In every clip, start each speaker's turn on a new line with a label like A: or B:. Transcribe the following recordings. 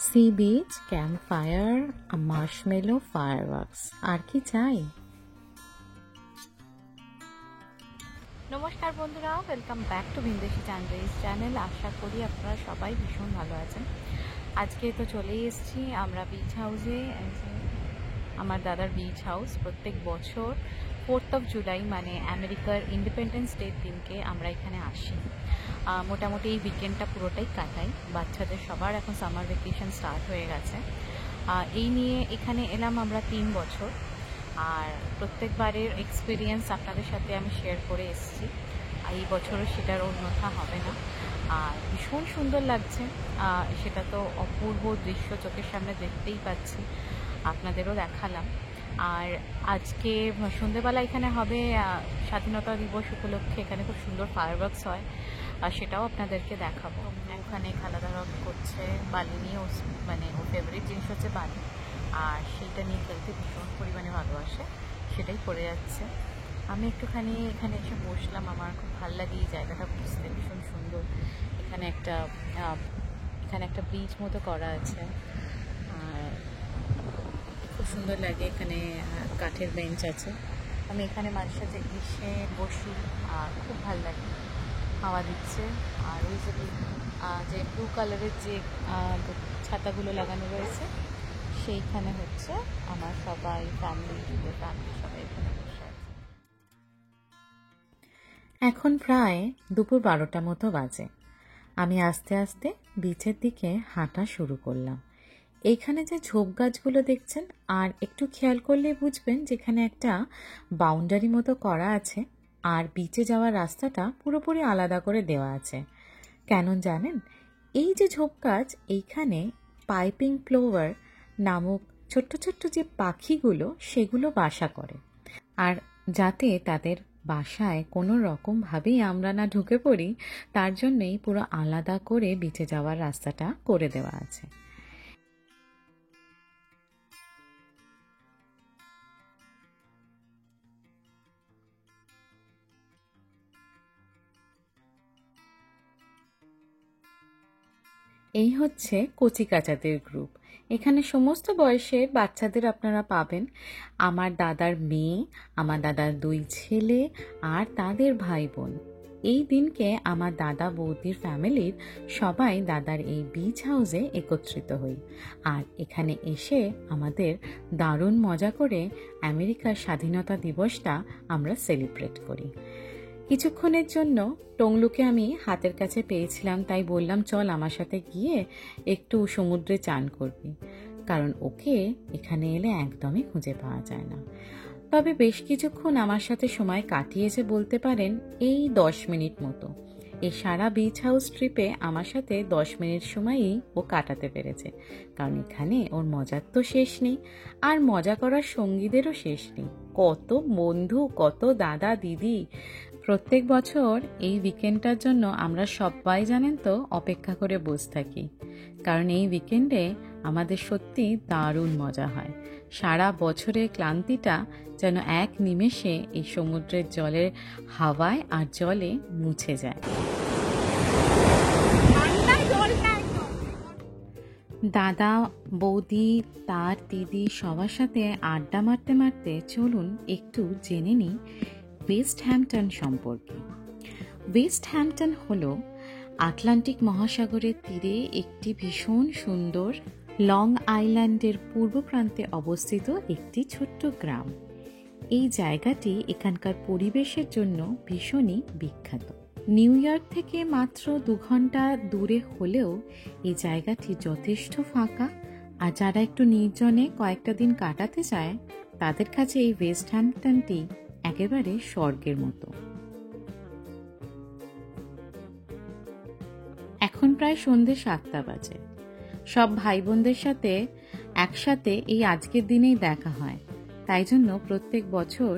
A: C beach, camp fire, marshmallow, fireworks, আর কি চাই?
B: নমস্কার বন্ধুরা, ওয়েলকাম ব্যাক টু ভিনদেশি চান্দ্রিস চ্যানেল। আশা করি আপনারা সবাই ভীষণ ভালো আছেন। আজকে তো চলেই এসেছি আমরা বিচ হাউসে। আমার দাদার বিচ হাউস প্রত্যেক বছর 4th of জুলাই মানে আমেরিকার ইন্ডিপেন্ডেন্স ডের দিনকে আমরা এখানে আসি। মোটামুটি এই উইকেন্ডটা পুরোটাই কাটাই। বাচ্চাদের সবার এখন সামার ভ্যাকেশন স্টার্ট হয়ে গেছে। এই নিয়ে এখানে এলাম আমরা 3 বছর। আর প্রত্যেকবারের এক্সপিরিয়েন্স আপনাদের সাথে আমি শেয়ার করে এসেছি। এই বছরও সেটার অন্যথা হবে না। আর ভীষণ সুন্দর লাগছে, সেটা তো অপূর্ব দৃশ্য চোখের সামনে দেখতেই পাচ্ছি, আপনাদেরও দেখালাম। আর আজকে সন্ধেবেলা এখানে হবে স্বাধীনতা দিবস উপলক্ষে এখানে খুব সুন্দর ফায়ারওয়ার্কস হয়, আর সেটাও আপনাদেরকে দেখাবো। ওখানে খেলাধুলা করছে বালি নিয়ে, মানে ওর ফেভারিট জিনিস হচ্ছে বালি, আর সেইটা নিয়ে খেলতে ভীষণ পরিমাণে ভালোবাসে, সেটাই করে যাচ্ছে। আমি একটুখানি এখানে এসে বসলাম, আমার খুব ভালো লাগে এই জায়গাটা বুঝতে, ভীষণ সুন্দর। এখানে একটা ব্রিজ মতো করা আছে, আর খুব সুন্দর লাগে। এখানে কাঠের বেঞ্চ আছে, আমি এখানে মাঝে সাথে এসে বসি, আর খুব ভালো লাগে, হাওয়া দিচ্ছে। আর ওই যে ব্লু কালারের যে ছাতাগুলো লাগানো রয়েছে, সেইখানে হচ্ছে আমার সবাই ফ্যামিলি সবাই এখানে বসে আছে।
A: এখন প্রায় দুপুর 12টা মতো বাজে। আমি আস্তে আস্তে বিচের দিকে হাঁটা শুরু করলাম। এইখানে যে ঝোপ গাছগুলো দেখছেন, আর একটু খেয়াল করলে বুঝবেন যেখানে একটা বাউন্ডারি মতো করা আছে, আর বিচে যাওয়ার রাস্তাটা পুরোপুরি আলাদা করে দেওয়া আছে। কেন জানেন? এই যে ঝোপ গাছ, এইখানে পাইপিং প্লোভার নামক ছোট্ট ছোট্ট যে পাখিগুলো, সেগুলো বাসা করে। আর যাতে তাদের বাসায় কোনো রকমভাবেই আমরা না ঢুকে পড়ি, তার জন্যই পুরো আলাদা করে বিচে যাওয়ার রাস্তাটা করে দেওয়া আছে। এই হচ্ছে কচিকাচাদের গ্রুপ। এখানে সমস্ত বয়সের বাচ্চাদের আপনারা পাবেন। আমার দাদার মেয়ে, আমার দাদার 2 ছেলে আর তাদের ভাই বোন। এই দিনকে আমার দাদা বৌদির ফ্যামিলির সবাই দাদার এই বিচ হাউসে একত্রিত হই, আর এখানে এসে আমাদের দারুণ মজা করে আমেরিকার স্বাধীনতা দিবসটা আমরা সেলিব্রেট করি। কিছুক্ষণের জন্য টংলুকে আমি হাতের কাছে পেয়েছিলাম, তাই বললাম চল আমার সাথে গিয়ে একটু সমুদ্রে চান করবি, কারণ ওকে এখানে এলে একদমই খুঁজে পাওয়া যায় না। তবে বেশ কিছুক্ষণ আমার সাথে সময় কাটিয়েছে বলতে পারেন, এই 10 মিনিট মতো। এই সারা বিচ হাউস ট্রিপে আমার সাথে 10 মিনিট সময়ই ও কাটাতে পেরেছে, কারণ এখানে ওর মজার তো শেষ নেই, আর মজা করার সঙ্গীদেরও শেষ নেই। কত বন্ধু, কত দাদা দিদি। প্রত্যেক বছর এই উইকেন্ডটার জন্য আমরা সবাই জানেন তো অপেক্ষা করে বসে থাকি, কারণ এই উইকেন্ডে আমাদের সত্যি দারুণ মজা হয়। সারা বছরের ক্লান্তিটা যেন এক নিমেষে এই সমুদ্রের জলের হাওয়ায় আর জলে মুছে যায়। দাদা বৌদি তার দিদি সবার সাথে আড্ডা মারতে মারতে চলুন একটু জেনে নিই ওয়েস্ট হ্যাম্পটন সম্পর্কে। ওয়েস্ট হ্যাম্পটন হল আটলান্টিক মহাসাগরের তীরে একটি ভীষণ সুন্দর লং আইল্যান্ডের পূর্ব প্রান্তে অবস্থিত একটি ছোট্ট গ্রাম। এই জায়গাটি এখানকার পরিবেশের জন্য ভীষণই বিখ্যাত। নিউ ইয়র্ক থেকে মাত্র 2 ঘন্টা দূরে হলেও এই জায়গাটি যথেষ্ট ফাঁকা, আর যারা একটু নির্জনে কয়েকটা দিন কাটাতে চায় তাদের কাছে এই ওয়েস্ট হ্যাম্পটনটি একেবারে স্বর্গের মতো। এখন প্রায় সন্ধ্যে 7টা বাজে। সব ভাই বোনদের সাথে একসাথে এই আজকের দিনেই দেখা হয়, তাই জন্য প্রত্যেক বছর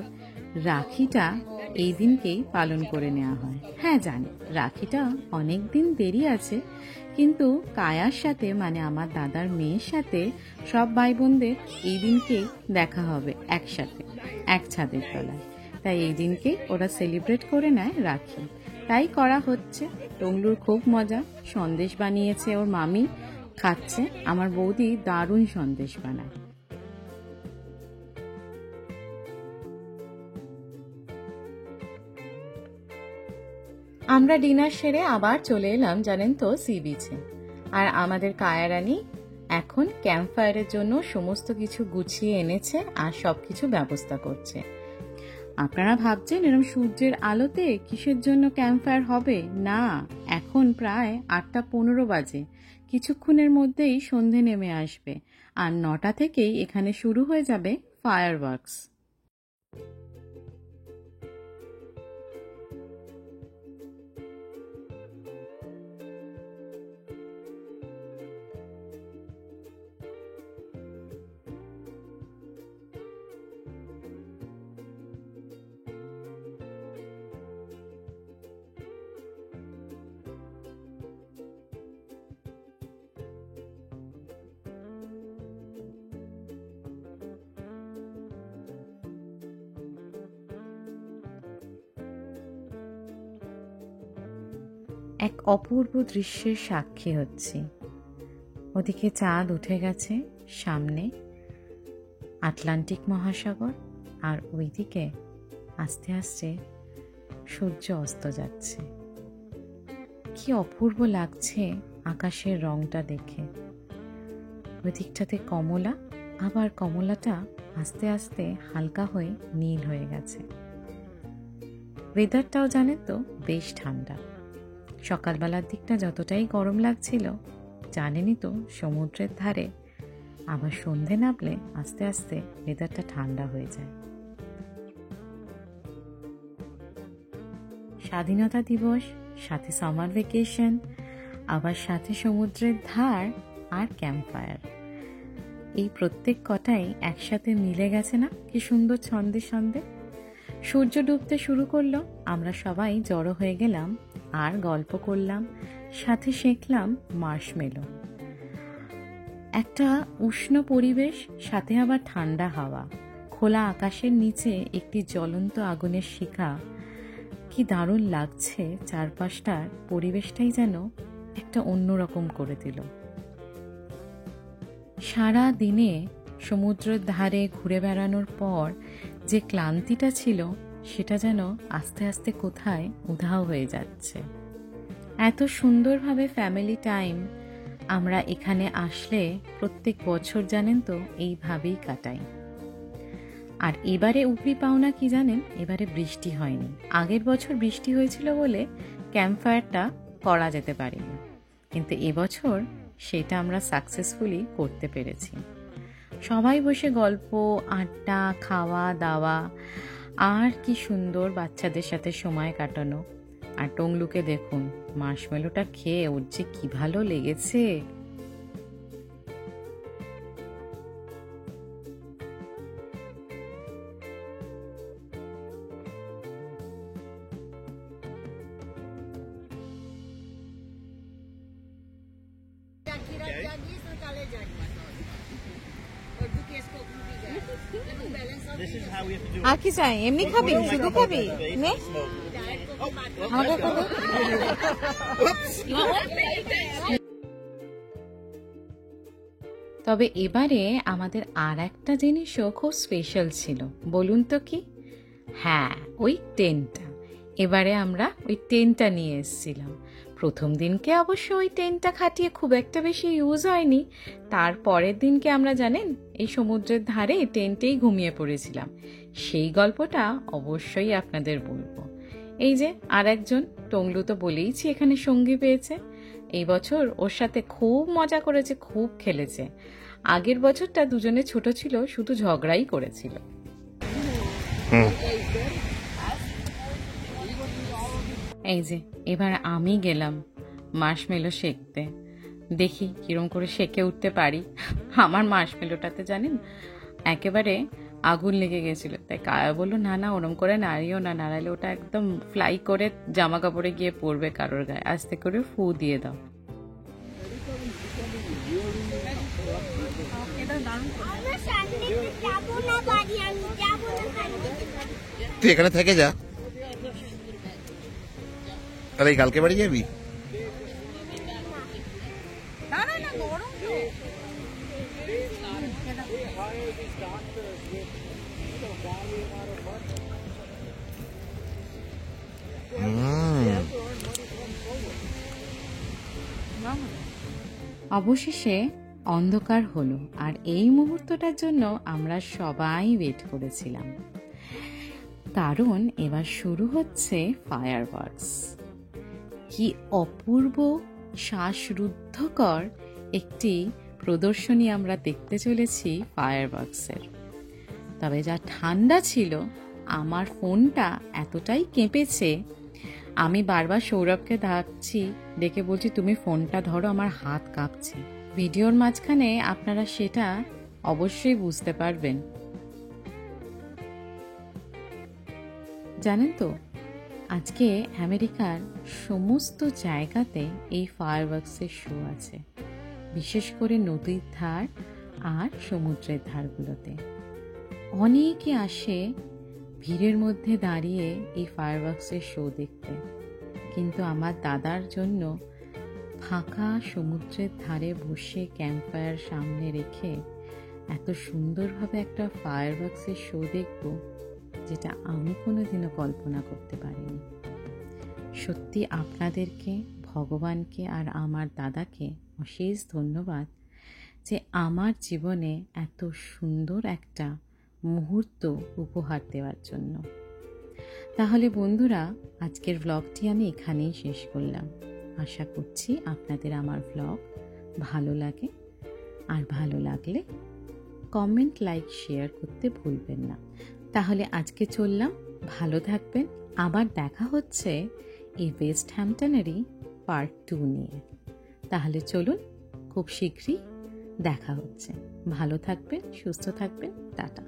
A: রাখিটা এই দিনকেই পালন করে নেওয়া হয়। হ্যাঁ জানি রাখিটা অনেক দিন দেরি আছে, কিন্তু কায়ার সাথে মানে আমার দাদার মেয়ের সাথে সব ভাই বোনদের এই দিনকেই দেখা হবে একসাথে এক ছাদের তলায়, তাই এই দিনকে ওরা সেলিব্রেট করে নেয় রাখি। তাই করা হচ্ছে। টংলুর খুব মজা, সন্দেশ বানিয়েছে ওর মামি, খাচ্ছে। আমার বৌদি দারুণ সন্দেশ বানায়। আমরা ডিনার সেরে আবার চলে এলাম জানেন তো সি বিচে। আর আমাদের কায়ারানি এখন ক্যাম্প ফায়ারের জন্য সমস্ত কিছু গুছিয়ে এনেছে আর সবকিছু ব্যবস্থা করছে। আপনারা ভাবছেন এরকম সূর্যের আলোতে কিসের জন্য ক্যাম্প ফায়ার হবে? না, এখন প্রায় 8:15 বাজে। কিছুক্ষণের মধ্যেই সন্ধে নেমে আসবে আর 9টা থেকেই এখানে শুরু হয়ে যাবে ফায়ার ওয়ার্কস। এক অপূর্ব দৃশ্যের সাক্ষী হচ্ছি। ওদিকে চাঁদ উঠে গেছে, সামনে আটলান্টিক মহাসাগর, আর ওইদিকে আস্তে আস্তে সূর্য অস্ত যাচ্ছে। কি অপূর্ব লাগছে আকাশের রংটা দেখে। ওই দিকটাতে কমলা, আবার কমলাটা আস্তে আস্তে হালকা হয়ে নীল হয়ে গেছে। ওয়েদারটাও জানেন তো বেশ ঠান্ডা। সকালবেলার দিকটা যতটাই গরম লাগছিল, জানেনই তো সমুদ্রের ধারে আবার সন্ধে নামলে আস্তে আস্তে ওয়েদারটা ঠান্ডা হয়ে যায়। স্বাধীনতা দিবস, সাথে সামার ভ্যাকেশন, আবার সাথে সমুদ্রের ধার আর ক্যাম্প ফায়ার, এই প্রত্যেক কটাই একসাথে মিলে গেছে না? কি সুন্দর ছন্দে ছন্দে। সূর্য ডুবতে শুরু করলো, আমরা সবাই জড়ো হয়ে গেলাম আর গল্প করলাম, সাথে শেখলাম মার্শমেলো। একটা উষ্ণ পরিবেশ, সাথে আবার ঠান্ডা হাওয়া, খোলা আকাশের নিচে একটি জ্বলন্ত আগুনের শিখা। কি দারুণ লাগছে, চারপাশটার পরিবেশটাই যেন একটা অন্যরকম করে দিল। সারা দিনে সমুদ্রের ধারে ঘুরে বেড়ানোর পর যে ক্লান্তিটা ছিল, সেটা যেন আস্তে আস্তে কোথায় উধাও হয়ে যাচ্ছে। এত সুন্দরভাবে ফ্যামিলি টাইম আমরা এখানে আসলে প্রত্যেক বছর জানেন তো এইভাবেই কাটাই। আর এবারে উপরি পাওনা কি জানেন, এবারে বৃষ্টি হয়নি। আগের বছর বৃষ্টি হয়েছিল বলে ক্যাম্প ফায়ারটা করা যেতে পারেনি, কিন্তু এবছর সেটা আমরা সাকসেসফুলি করতে পেরেছি। সবাই বসে গল্প, আড্ডা, খাওয়া দাওয়া, আর কি সুন্দর বাচ্চাদের সাথে সময় কাটানো। আর টংলুকে দেখুন, মার্শমেলোটা খেয়ে ওর যে কি ভালো লেগেছে। আর কি চাই? এমনি খাবি? শুধু খাবি? নে আমাকে খাবি। তবে এবারে আমাদের আর একটা জিনিসও খুব স্পেশাল ছিল। বলুন তো কি? হ্যাঁ, ওই টেন্টটা। এবারে আমরা ওই টেন্টটা নিয়ে এসেছিলাম। প্রথম দিনকে অবশ্য ওই টেন্টটা খাটিয়ে খুব একটা বেশি ইউজ হয়নি। তার পরের দিনকে আমরা জানেন এই সমুদ্রের ধারে টেন্টেই ঘুমিয়ে পড়েছিলাম। সেই গল্পটা অবশ্যই আপনাদের বলবো। এই যে আর একজন, টংলু তো বলেইছি এখানে সঙ্গী পেয়েছে। এই বছর ওর সাথে খুব মজা করেছে, খুব খেলেছে। আগের বছরটা দুজনে ছোট ছিল, শুধু ঝগড়াই করেছিল। এই যে এবার আমি গেলাম মার্শমেলো শেখতে, দেখি কিরম করে শেখে উঠতে পারি। আমার মার্শমেলোটাতে জানেন একেবারে আগুন লেগে গেছিল, তাই কায়া বললো না না ওরম করে নাড়িও না, নাড়ালে ওটা একদম ফ্লাই করে জামা কাপড়ে গিয়ে পড়বে কারোর গায়ে, আস্তে করে ফু দিয়ে দাও।
C: তুই এখানে থেকে যা। তাহলে কালকে বাড়ি যাবি?
B: না না না, গরম তো।
A: অবশেষে অন্ধকার হলো, আর এই মুহূর্তটার জন্য আমরা সবাই ওয়েট করেছিলাম, কারণ এবার শুরু হচ্ছে ফায়ারওয়ার্কস। কি অপূর্ব শ্বাসরুদ্ধকর একটি প্রদর্শনী আমরা দেখতে চলেছি ফায়ারওয়ার্কসের। তবে যা ঠান্ডা ছিল, আমার ফোনটা এতটাই কেঁপেছে, আমি বারবার সৌরভকে ডাকছি, ডেকে বলছি তুমি ফোনটা ধরো, আমার হাত কাঁপছে। ভিডিওর মাঝখানে আপনারা সেটা অবশ্যই বুঝতে পারবেন। জানেন তো, আজকে আমেরিকার সমস্ত জায়গাতে এই ফায়ারওয়ার্কসের শো আছে, বিশেষ করে নদীর ধার আর সমুদ্রের ধারগুলোতে। অনেকে আসে ভিড়ের মধ্যে দাঁড়িয়ে এই ফায়ারওয়ার্কসের শো দেখতে, কিন্তু আমার দাদার জন্য ফাঁকা সমুদ্রের ধারে বসে ক্যাম্পফায়ার সামনে রেখে এত সুন্দরভাবে একটা ফায়ারওয়ার্কসের শো দেখব, যেটা আমি কোনোদিনও কল্পনা করতে পারিনি। সত্যি আপনাদেরকে, ভগবানকে আর আমার দাদাকে অশেষ ধন্যবাদ যে আমার জীবনে এত সুন্দর একটা মুহূর্ত উপহার দেওয়ার জন্য। তাহলে বন্ধুরা, আজকের ব্লগটি আমি এখানেই শেষ করলাম। আশা করছি আপনাদের আমার ব্লগ ভালো লাগে, আর ভালো লাগলে কমেন্ট, লাইক, শেয়ার করতে ভুলবেন না। তাহলে আজকে চললাম, ভালো থাকবেন। আবার দেখা হচ্ছে এই ওয়েস্ট হ্যাম্পটনেরই পার্ট 2 নিয়ে। তাহলে চলুন, খুব শীঘ্রই দেখা হচ্ছে। ভালো থাকবেন, সুস্থ থাকবেন, টাটা।